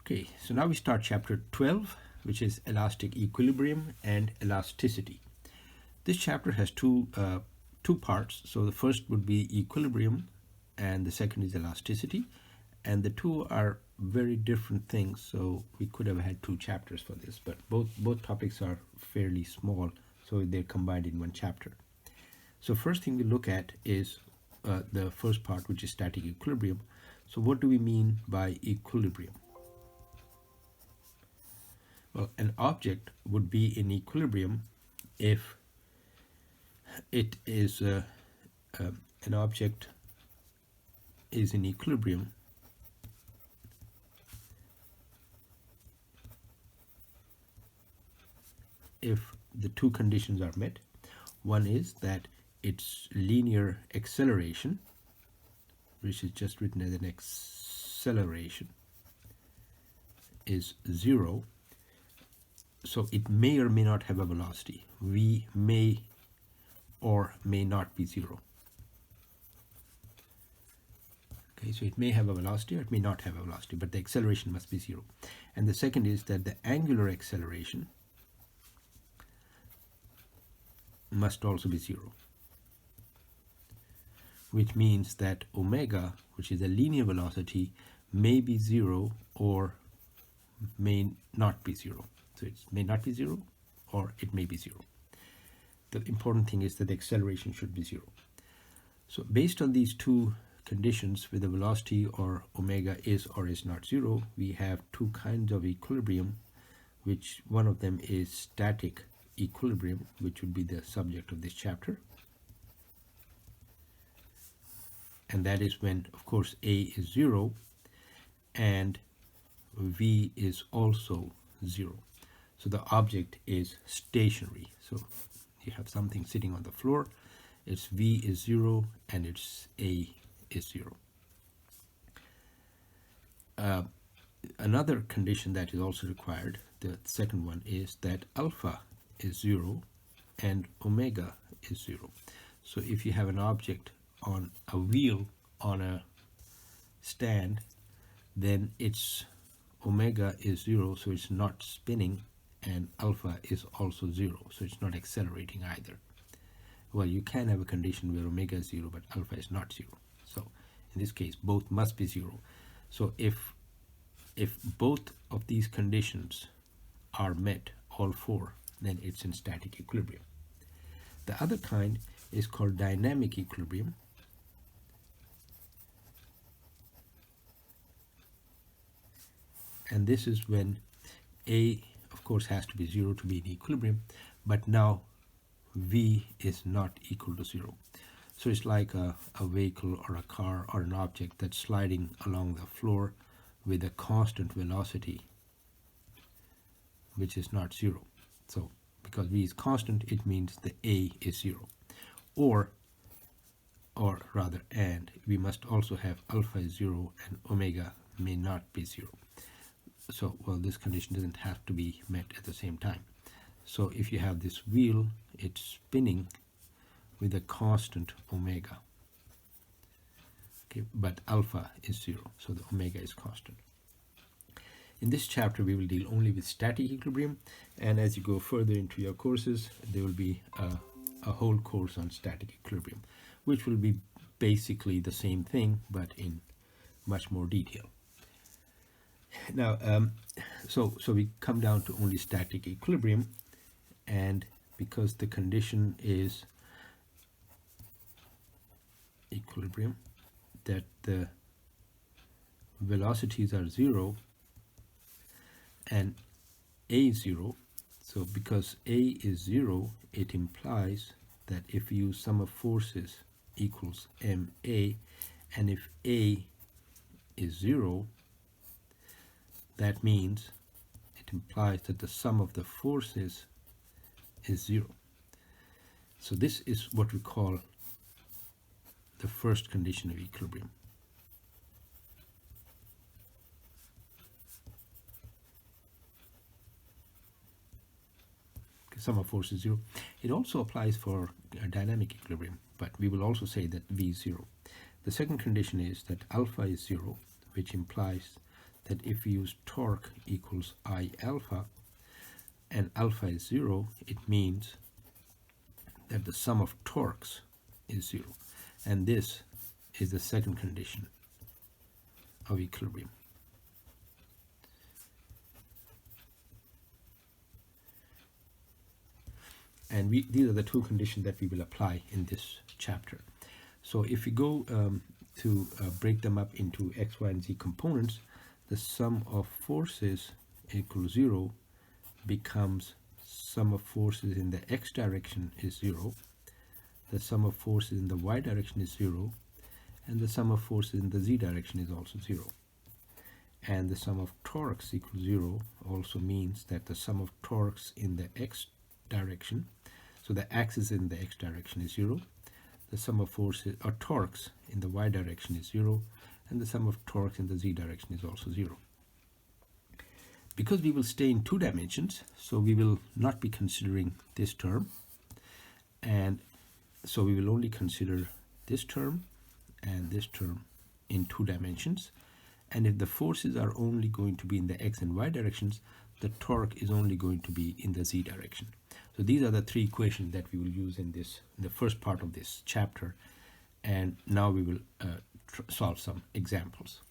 Okay, so now we start chapter 12, which is elastic equilibrium and elasticity. This chapter has two parts. So the first would be equilibrium and the second is elasticity, and the two are very different things, so we could have had two chapters for this, but both topics are fairly small, so they're combined in one chapter. So first thing we look at is the first part, which is static equilibrium. So what do we mean by equilibrium? Well, an object would be in equilibrium if it is an object is in equilibrium if the two conditions are met. One is that its linear acceleration, which is just written as an acceleration, is 0. So it may or may not have a velocity. V may or may not be 0. Okay, so it may have a velocity or it may not have a velocity, but the acceleration must be 0. And the second is that the angular acceleration must also be 0, which means that omega, which is a linear velocity, may be 0 or may not be 0. So it may not be 0 or it may be 0. The important thing is that the acceleration should be 0. So based on these two conditions, whether velocity or omega is or is not 0, we have two kinds of equilibrium, which one of them is static equilibrium, which would be the subject of this chapter. And that is when, of course, A is 0 and V is also 0. So the object is stationary. So you have something sitting on the floor, its V is 0 and its A is 0. Another condition that is also required, the second one, is that alpha is 0 and omega is 0. So if you have an object on a wheel on a stand, then its omega is 0, so it's not spinning, and alpha is also 0, so it's not accelerating either. Well, you can have a condition where omega is 0 but alpha is not 0. So in this case both must be 0. So if both of these conditions are met, all four, then it's in static equilibrium. The other kind is called dynamic equilibrium. And this is when A, of course, has to be 0 to be in equilibrium, but now V is not equal to 0. So it's like a vehicle or a car or an object that's sliding along the floor with a constant velocity, which is not 0. So because V is constant, it means the A is 0. Or rather, and we must also have alpha is 0 and omega may not be 0. So, well, this condition doesn't have to be met at the same time. So if you have this wheel, it's spinning with a constant omega. Okay, but alpha is 0, so the omega is constant. In this chapter, we will deal only with static equilibrium, and as you go further into your courses, there will be a whole course on static equilibrium, which will be basically the same thing, but in much more detail. Now, so we come down to only static equilibrium, and because the condition is equilibrium, that the velocities are 0 and A is 0, so because A is 0, it implies that if you use sum of forces equals MA, and if A is 0, that means it implies that the sum of the forces is 0. So this is what we call the first condition of equilibrium. Sum of forces is 0. It also applies for dynamic equilibrium, but we will also say that V is 0. The second condition is that alpha is 0, which implies that if we use torque equals I alpha and alpha is 0, it means that the sum of torques is 0. And this is the second condition of equilibrium. And these are the two conditions that we will apply in this chapter. So if we go to break them up into x, y, and z components, the sum of forces equals 0 becomes sum of forces in the x direction is 0, the sum of forces in the y direction is 0, and the sum of forces in the z direction is also 0. And the sum of torques equals 0 also means that the sum of torques in the x direction, so the axis in the x direction is 0, the sum of forces or torques in the y direction is 0, and the sum of torques in the z direction is also 0. Because we will stay in 2 dimensions, so we will not be considering this term, and so we will only consider this term and this term in 2 dimensions. And if the forces are only going to be in the x and y directions, the torque is only going to be in the z direction. So these are the 3 equations that we will use in the first part of this chapter, and now we will solve some examples.